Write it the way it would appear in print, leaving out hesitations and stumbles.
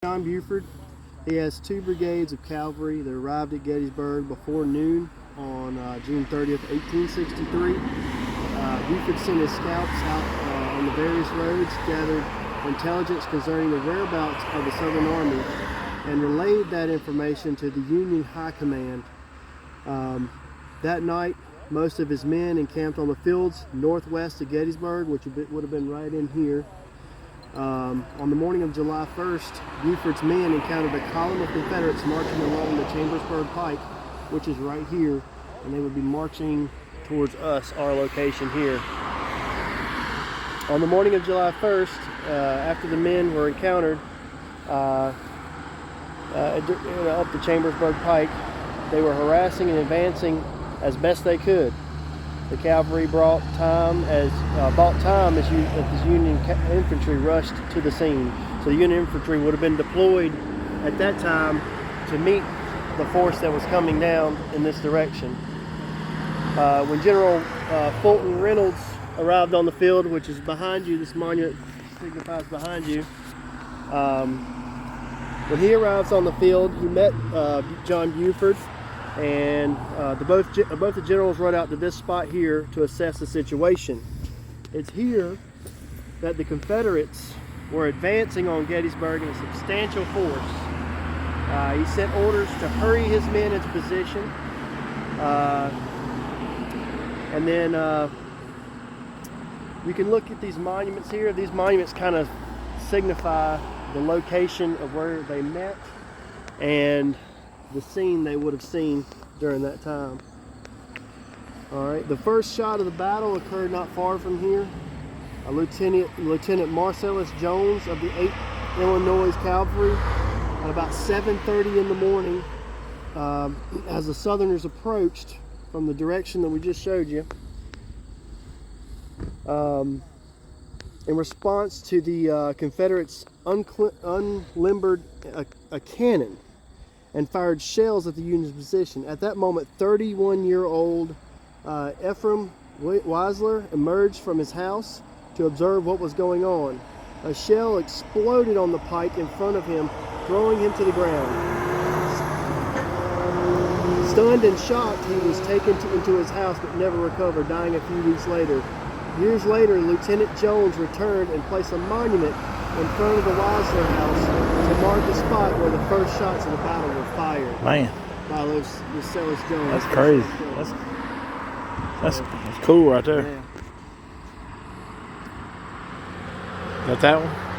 John Buford. He has 2 brigades of cavalry that arrived at Gettysburg before noon on June 30th, 1863. Buford sent his scouts out on the various roads, gathered intelligence concerning the whereabouts of the Southern Army, and relayed that information to the Union High Command. That night, most of his men encamped on the fields northwest of Gettysburg, which would have been right in here. On the morning of July 1st, Buford's men encountered a column of Confederates marching along the Chambersburg Pike, which is right here, and they would be marching towards us, our location here. On the morning of July 1st, after the men were encountered up the Chambersburg Pike, they were harassing and advancing as best they could. The cavalry bought time as the Union infantry rushed to the scene. So the Union infantry would have been deployed at that time to meet the force that was coming down in this direction. When General Fulton Reynolds arrived on the field, which is behind you, this monument signifies behind you. When he arrives on the field, he met John Buford, and both the generals rode out to this spot here to assess the situation. It's here that the Confederates were advancing on Gettysburg in a substantial force. He sent orders to hurry his men into position, and then you can look at these monuments here. These monuments kind of signify the location of where they met and the scene they would have seen during that time. Alright, the first shot of the battle occurred not far from here. Lieutenant Marcellus Jones of the 8th Illinois Cavalry at about 7:30 in the morning, as the Southerners approached from the direction that we just showed you, in response to the Confederates unlimbered a cannon and fired shells at the Union's position. At that moment, 31-year-old Ephraim Weisler emerged from his house to observe what was going on. A shell exploded on the pike in front of him, throwing him to the ground. Stunned and shocked, he was taken into his house but never recovered, dying a few weeks later. Years later, Lieutenant Jones returned and placed a monument in front of the Weisler house to mark the spot where the first shots of the battle were fired. Man, by Marcellus Jones. that's crazy. That's cool right there. Yeah. Got that one?